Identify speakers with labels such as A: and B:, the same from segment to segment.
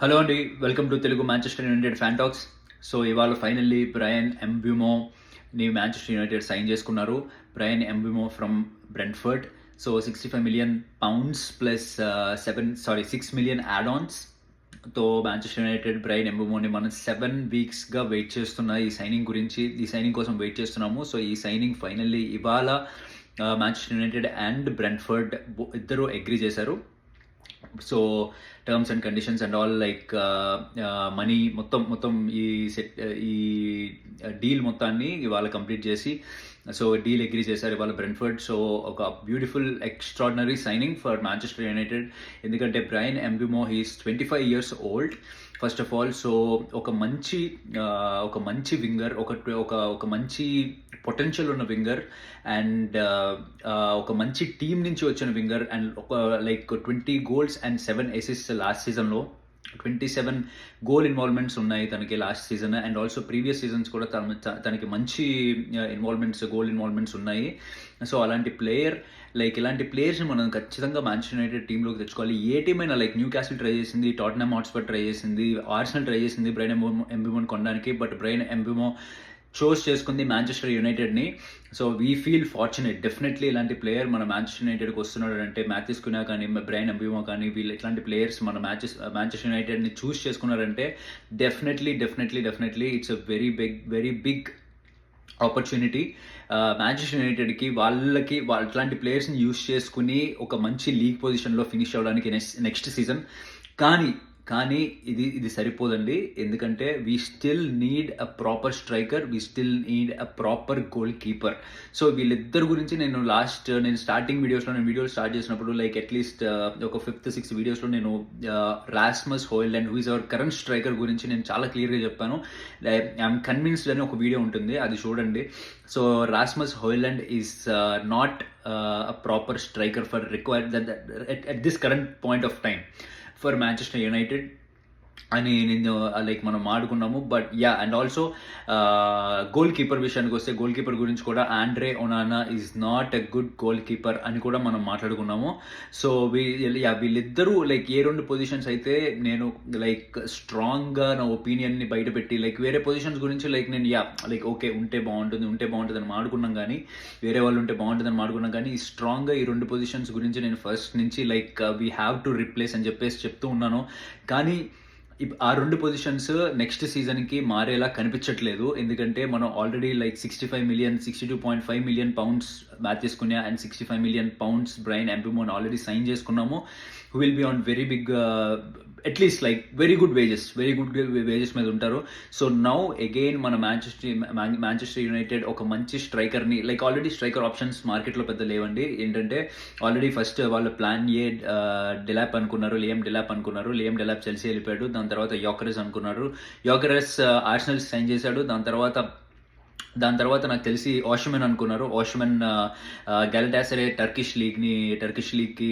A: Hello అండి, welcome to Telugu Manchester United fan talks. So ఇవాళ finally Bryan ఎంబ్యూమోని Manchester United sign చేసుకున్నారు. Bryan Mbeumo from Brentford. So £65 million plus 6 million add-ons తో Manchester United Bryan ఎంబ్యూమోని మనం 7 వీక్స్గా wait చేస్తున్న ఈ సైనింగ్ కోసం వెయిట్ చేస్తున్నాము. సో ఈ సైనింగ్ ఫైనల్లీ ఇవాళ మాంచెస్టర్ యునైటెడ్ అండ్ బ్రెంట్ఫర్డ్ ఇద్దరు అగ్రీ చేశారు. So terms and conditions and all like money మొత్తం ఈ డీల్ మొత్తాన్ని ఇవాళ కంప్లీట్ చేసి సో డీల్ అగ్రీ చేశారు ఇవాళ బ్రెంట్ఫర్డ్. సో ఒక beautiful extraordinary signing for Manchester United. ఎందుకంటే Bryan Mbeumo he's 25 years old first of all. So ఒక మంచి వింగర్, ఒక మంచి పొటెన్షియల్ ఉన్న వింగర్ అండ్ ఒక మంచి టీం నుంచి వచ్చిన వింగర్ అండ్ ఒక like 20 goals and 7 assists last సీజన్లో. 27 goal ఇన్వాల్వ్మెంట్స్ ఉన్నాయి తనకి last season and also previous seasons కూడా తనకి మంచి గోల్ ఇన్వాల్వ్మెంట్స్ ఉన్నాయి. సో అలాంటి ప్లేయర్ ఇలాంటి ప్లేయర్స్ని మనం ఖచ్చితంగా మాంచెస్టర్ యునైటెడ్ టీంలోకి తెచ్చుకోవాలి. ఏ టీం అయినా లైక్ న్యూ క్యాసిల్ ట్రై చేసింది, టాటన్హామ్ హాట్స్పర్ ట్రై చేసింది, ఆర్సెనల్ ట్రై చేసింది బ్రయన్ ఎంబ్యూమోని కొనడానికి. బట్ బ్రయన్ ఎంబ్యూమో చూస్ చేసుకుంది మాంచెస్టర్ యునైటెడ్ని. So we feel fortunate. Definitely ఇలాంటి ప్లేయర్ మన మాంచెస్టర్ యునైటెడ్కి వస్తున్నాడు అంటే మ్యాథ్యూస్ కున్యా కానీ బ్రయన్ ఎంబ్యూమో కానీ వీళ్ళు ఇట్లాంటి ప్లేయర్స్ మన మాంచెస్టర్ యునైటెడ్ని చూస్ చేసుకున్నారంటే definitely it's a very big opportunity. Manchester యునైటెడ్కి ఇట్లాంటి ప్లేయర్స్ని యూస్ చేసుకుని ఒక మంచి లీగ్ పొజిషన్లో ఫినిష్ అవ్వడానికి నెక్స్ట్ సీజన్. కానీ ఇది సరిపోదండి. ఎందుకంటే we still need a proper striker, we still need a proper goal keeper. So వీళ్ళిద్దరు గురించి నేను స్టార్టింగ్ వీడియోలు స్టార్ట్ చేసినప్పుడు లైక్ అట్లీస్ట్ ఒక 5th 6th వీడియోస్లో నేను Rasmus Hojlund who is our current striker గురించి నేను చాలా క్లియర్గా చెప్పాను. ఐఎమ్ కన్విన్స్డ్ అని ఒక వీడియో ఉంటుంది, అది చూడండి. So Rasmus Hojlund is not a proper striker for required at this current point of time for Manchester United అని నేను లైక్ మనం ఆడుకున్నాము. But and also goal keeper విషయానికి వస్తే గోల్ కీపర్ గురించి కూడా Andre Onana is not a good goal keeper అని కూడా మనం మాట్లాడుకున్నాము. సో వీళ్ళిద్దరూ లైక్ ఏ 2 పొజిషన్స్ అయితే నేను లైక్ స్ట్రాంగ్గా నా ఒపీనియన్ని బయటపెట్టి లైక్ వేరే పొజిషన్స్ గురించి నేను ఓకే ఉంటే బాగుంటుంది అని మాడుకున్నాం, కానీ వేరే వాళ్ళు ఉంటే బాగుంటుందని మాడుకున్నాం. కానీ స్ట్రాంగ్గా ఈ 2 పొజిషన్స్ గురించి నేను ఫస్ట్ నుంచి like we have to replace అని చెప్తూ ఉన్నాను. కానీ ఆ 2 పొజిషన్స్ నెక్స్ట్ సీజన్కి మారేలా కనిపించట్లేదు. ఎందుకంటే మనం already like 62.5 million pounds Matheus Cunha and 65 million pounds Bryan ఎంబ్యూమోని ఆల్రెడీ సైన్ చేసుకున్నాము. Who will be on very big at least like very good wages మీద ఉంటారు. సో నౌ అగైన్ మన మాంచెస్టర్ యునైటెడ్ ఒక మంచి స్ట్రైకర్ని లైక్ ఆల్రెడీ స్ట్రైకర్ ఆప్షన్స్ మార్కెట్లో పెద్ద లేవండి. ఏంటంటే ఆల్రెడీ ఫస్ట్ వాళ్ళు ప్లాన్ లియామ్ డెలాప్ అనుకున్నారు. లియామ్ డెలాప్ చెల్సీ వెళ్ళిపోయాడు. దాని తర్వాత యోకరెస్ అనుకున్నారు. యోకరెస్ ఆర్సెనల్ సైన్ చేశాడు. దాని తర్వాత నాకు తెలిసి ఓషమెన్ అనుకున్నారు. ఓషమెన్ గ్యాలటాసరే టర్కిష్ లీగ్కి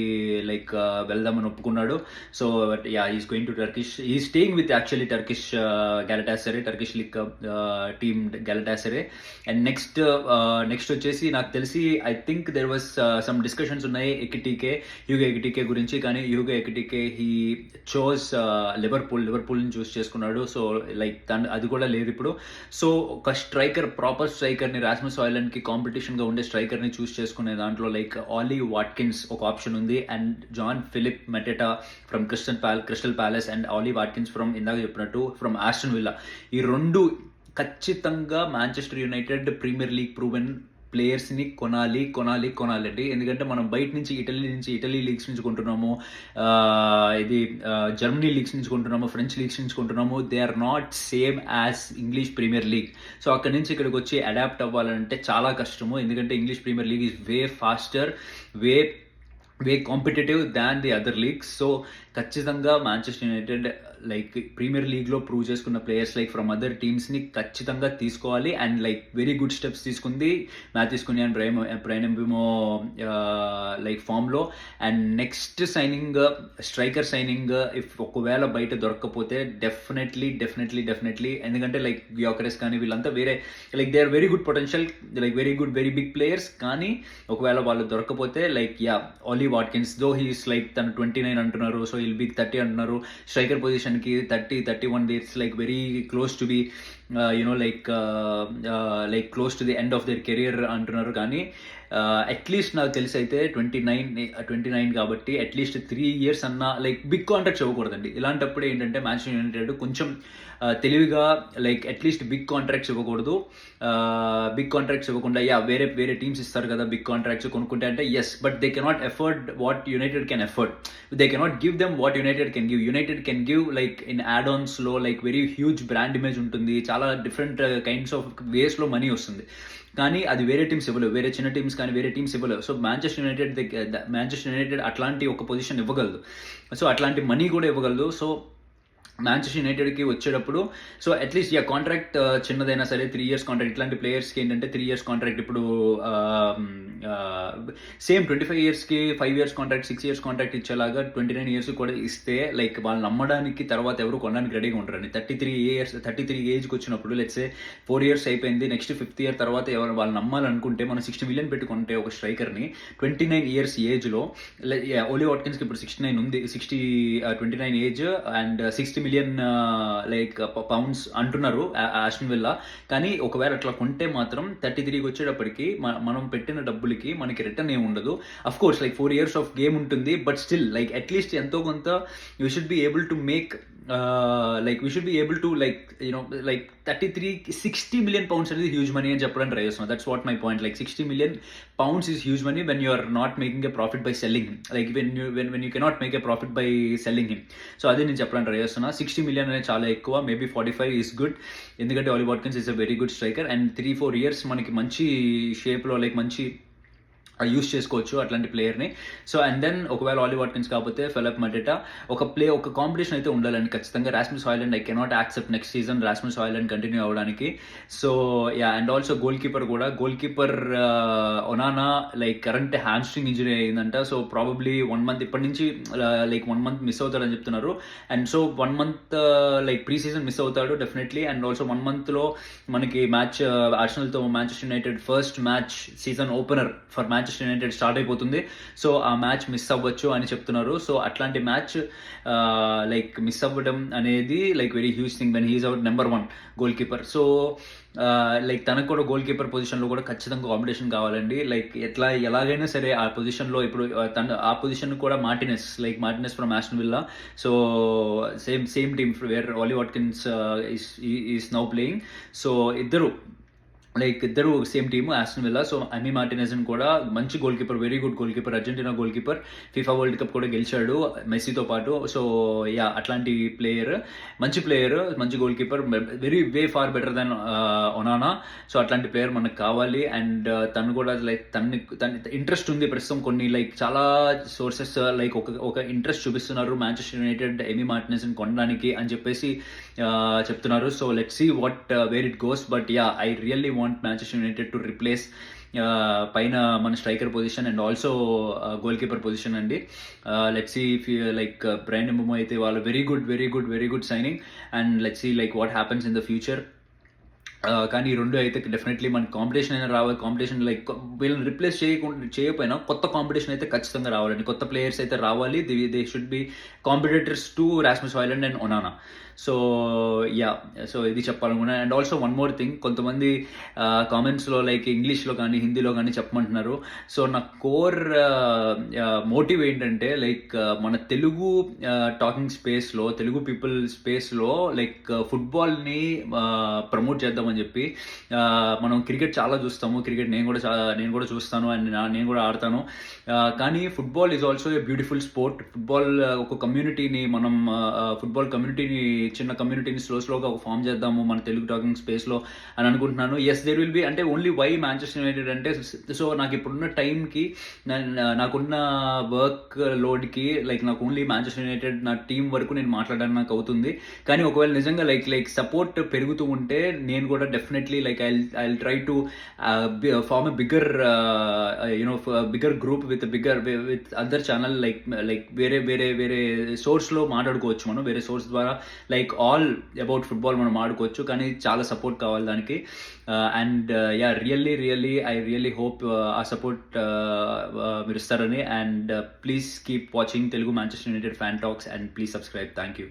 A: లైక్ వెళ్దామని ఒప్పుకున్నాడు. So is going to Turkish, is staying with actually Turkish Galatasaray, Turkish league team Galatasaray. And next వచ్చేసి నాకు తెలిసి I think there was some discussions ఉన్నాయి హ్యూగో ఎకిటికే గురించి. కానీ హ్యూగో ఎకిటికే హీ చోజ్ లివర్పూల్ని choose చేసుకున్నాడు. సో లైక్ అది కూడా లేదు ఇప్పుడు. సో ఒక ప్రాపర్ స్ట్రైకర్ని రాస్మస్ హోయిలాండ్కి కాంపిటీషన్గా ఉండే స్ట్రైకర్ని చూస్ చేసుకునే దాంట్లో లైక్ ఆలీ వాట్కిన్స్ ఒక ఆప్షన్ ఉంది and Jean Philippe Mateta from Crystal Palace and Ollie Watkins from ఇందాక చెప్పినట్టు ఫ్రమ్ ఆస్టన్ విల్లా. ఈ 2 ఖచ్చితంగా Manchester United Premier League proven ప్లేయర్స్ని కొనాలండి. ఎందుకంటే మనం బయట నుంచి ఇటలీ లీగ్స్ నుంచి కొంటున్నాము, జర్మనీ లీగ్స్ నుంచి కొంటున్నాము, ఫ్రెంచ్ లీగ్స్ నుంచి కొంటున్నాము. They are not same as English premier league. So అక్కడి నుంచి ఇక్కడికి వచ్చి అడాప్ట్ అవ్వాలంటే చాలా కష్టము. ఎందుకంటే English premier league is way faster, way competitive than the other leagues. So ఖచ్చితంగా మాంచెస్టర్ యునైటెడ్ లైక్ ప్రీమియర్ లీగ్లో ప్రూవ్ చేసుకున్న ప్లేయర్స్ లైక్ ఫ్రమ్ అదర్ టీమ్స్ని ఖచ్చితంగా తీసుకోవాలి. And like very good steps తీసుకుంది Matheus Cunha and Bryan Mbeumo like ఫామ్లో. And next striker signing if ఒకవేళ బయట దొరకకపోతే డెఫినెట్లీ ఎందుకంటే లైక్ యోకరెస్ కానీ వీళ్ళంతా వేరే like they are very good potential, like very big players. కానీ ఒకవేళ వాళ్ళు దొరకకపోతే like Ollie Ollie Watkins though he's like తను 29 అంటున్నారు, సో విల్ బి 30 అంటున్నారు. స్ట్రైకర్ పొజిషన్కి 30-31 it's like very close to be like close to the end of their career అంటున్నారు. కానీ అట్లీస్ట్ నాకు తెలిసి అయితే 29 కాబట్టి అట్లీస్ట్ 3 years అన్న లైక్ బిగ్ కాంట్రాక్ట్స్ ఇవ్వకూడదండి. ఇలాంటప్పుడు ఏంటంటే మ్యాంచెస్టర్ యునైటెడ్ కొంచెం తెలివిగా లైక్ అట్లీస్ట్ బిగ్ కాంట్రాక్ట్స్ ఇవ్వకూడదు. బిగ్ కాంట్రాక్ట్స్ ఇవ్వకుండా వేరే టీమ్స్ ఇస్తారు కదా బిగ్ కాంట్రాక్ట్స్ కొనుక్కుంటే అంటే yes, but they cannot afford what United can afford. They cannot give them what United can give. United can give like in ad ఆన్స్లో like very huge brand image ఉంటుంది, చాలా different kinds of వేస్లో money వస్తుంది. కానీ అది వేరే teams ఇవ్వలేవు, వేరే చిన్న టీమ్స్ కానీ వేరే టీమ్స్ ఇవ్వలేవు. సో మ్యాంచెస్టర్ యునైటెడ్ అట్లాంటి ఒక పొజిషన్ ఇవ్వగలదు, సో అట్లాంటి మనీ కూడా ఇవ్వగలదు. సో మ్యాంచెస్టర్ యునైటెడ్కి వచ్చేటప్పుడు సో అట్లీస్ట్ కాంట్రాక్ట్ చిన్నదైనా సరే 3 years కాంట్రాక్ట్. ఇట్లాంటి ప్లేయర్స్కి ఏంటంటే 3 years కాంట్రాక్ట్ ఇప్పుడు సేమ్ 25 yearsకి 5 years కాంట్రాక్ట్, 6 years కాంట్రాక్ట్ ఇచ్చేలాగా 29 years కూడా ఇస్తే లైక్ వాళ్ళు నమ్మడానికి తర్వాత ఎవరు కొనడానికి రెడీగా ఉంటారండి. 33 ఏజ్కి వచ్చినప్పుడు లెట్సే 4 years అయిపోయింది, నెక్స్ట్ 5th year తర్వాత ఎవరు వాళ్ళు నమ్మాలనుకుంటే మనం 60 million పెట్టుకుంటే ఒక స్ట్రైకర్ని 29 years ఏజ్లో, ఓలీ వాట్కిన్స్కి ఇప్పుడు 69 ఉంది, 29 age and 60 million like pounds అంటున్నారు ఆస్టన్ విల్లా. కానీ ఒకవేళ అట్లా కొంటే మాత్రం 33కి వచ్చేటప్పటికి మనం పెట్టిన డబ్బులకి మనకి రిటర్న్ ఏమి ఉండదు. Of course like 4 years of game ఉంటుంది, బట్ స్టిల్ లైక్ అట్లీస్ట్ ఎంతో కొంత you should be able to make like we should be able to like 60 million pounds అనేది హ్యూజ్ మనీ అని చెప్పడానికి ట్రై చేస్తున్నాను. That's what my point. Like 60 million pounds is huge money when you are not making a profit by selling him, like when you cannot make a profit by selling him. So అదే నేను చెప్పడానికి try చేస్తున్నా. 60 million అనేది చాలా ఎక్కువ, maybe 45 is good, ఎందుకంటే Ollie Watkins is a very good striker and 3-4 years మనకి మంచి షేప్లో లైక్ మంచి యూస్ చేసుకోవచ్చు అట్లాంటి ప్లేయర్ని. సో అండ్ దెన్ ఒకవేళ ఓలీ వాట్కిన్స్ కాకపోతే ఫిలిప్ మటెటా ఒక కాంపిటీషన్ అయితే ఉండాలండి ఖచ్చితంగా. Rasmus Hojlund I cannot accept next season Rasmus Hojlund continue అవ్వడానికి. So and also goal keeper Onana like current hamstring injury అయిందంట. సో ప్రాబబ్లీ 1 month ఇప్పటి నుంచి లైక్ 1 month మిస్ అవుతాడని చెప్తున్నారు. And so 1 month like pre season miss అవుతాడు definitely. And also 1 monthలో మనకి match ఆర్సెనల్తో Manchester United first match season opener for Manchester United start అయిపోతుంది. సో ఆ మ్యాచ్ మిస్ అవ్వచ్చు అని చెప్తున్నారు. సో అట్లాంటి మ్యాచ్ లైక్ మిస్ అవ్వడం అనేది like very huge thing when he's our number 1 goal keeper. So like తనకు కూడా గోల్ కీపర్ పొజిషన్లో కూడా ఖచ్చితంగా కాంపిటీషన్ కావాలండి. లైక్ ఎలాగైనా సరే ఆ పొజిషన్లో ఇప్పుడు ఆ పొజిషన్ కూడా Martinez from Aston Villa. So same team where Ollie Watkins is now playing. So ఇద్దరు same team Aston Villa. So Emi Martinez కూడా మంచి goal keeper, very good goal keeper, Argentina goal keeper, FIFA World Cup కూడా గెలిచాడు మెస్సీతో పాటు. So అట్లాంటి player, మంచి goal keeper, way far better then Onana. So అట్లాంటి ప్లేయర్ మనకు కావాలి. అండ్ తను కూడా లైక్ తన ఇంట్రెస్ట్ ఉంది ప్రస్తుతం. కొన్ని లైక్ చాలా సోర్సెస్ లైక్ ఒక ఇంట్రెస్ట్ చూపిస్తున్నారు మ్యాంచెస్టర్ యునైటెడ్ ఎమీ మార్టినెజ్ని కొనడానికి అని చెప్పేసి చెప్తున్నారు. So let's see where it goes. But I really want Manchester United to replace పైన మన striker position and also goal keeper position అండి. Let's see if like Bryan Mbeumo అయితే వాళ్ళు very good signing and let's see like what happens in the future. కానీ ఈ రెండు అయితే definitely మనకి కాంపిటీషన్ అయినా రావాలి. కాంపిటీషన్ లైక్ వీళ్ళని రిప్లేస్ చేయకపోయినా కొత్త కాంపిటీషన్ అయితే ఖచ్చితంగా రావాలండి. కొత్త ప్లేయర్స్ అయితే రావాలి. They should be competitors to Rasmus Hojlund and Onana. So ఇది చెప్పాలనుకున్నా. And also one more thing, కొంతమంది కామెంట్స్లో లైక్ ఇంగ్లీష్లో కానీ హిందీలో కానీ చెప్పమంటున్నారు. సో నా కోర్ మోటివ్ ఏంటంటే లైక్ మన తెలుగు టాకింగ్ స్పేస్లో, తెలుగు పీపుల్ స్పేస్లో లైక్ ఫుట్బాల్ని ప్రమోట్ చేద్దామని చెప్పి. మనం క్రికెట్ చాలా చూస్తాము, క్రికెట్ నేను కూడా చూస్తాను అండ్ నేను కూడా ఆడతాను. కానీ football is also a beautiful sport. Football ఒక కమ్యూనిటీని ఫుట్బాల్ కమ్యూనిటీని, చిన్న కమ్యూనిటీని స్లోగా ఫామ్ చేద్దాము మన తెలుగు టాకింగ్ స్పేస్లో అని అనుకుంటున్నాను. ఎస్ దేర్ విల్ బి, అంటే ఓన్లీ వై మ్యాంచెస్టర్ యునైటెడ్ అంటే సో నాకు ఇప్పుడున్న టైంకి, నాకున్న వర్క్ లోడ్కి లైక్ నాకు ఓన్లీ మ్యాంచెస్టర్ యునైటెడ్ నా టీం వరకు నేను మాట్లాడడానికి నాకు అవుతుంది. కానీ ఒకవేళ నిజంగా లైక్ సపోర్ట్ పెరుగుతూ ఉంటే నేను కూడా definitely like I try to form a bigger bigger group with other channel like వేరే సోర్స్లో మాట్లాడుకోవచ్చు మనం, వేరే సోర్స్ ద్వారా లైక్ ఆల్ అబౌట్ ఫుట్బాల్ మనం ఆడుకోవచ్చు, కానీ చాలా సపోర్ట్ కావాలి దానికి. And yeah really I really hope ఆ సపోర్ట్ మీరు ఇస్తారని. And please keep watching Telugu Manchester United fan talks and please subscribe. Thank you.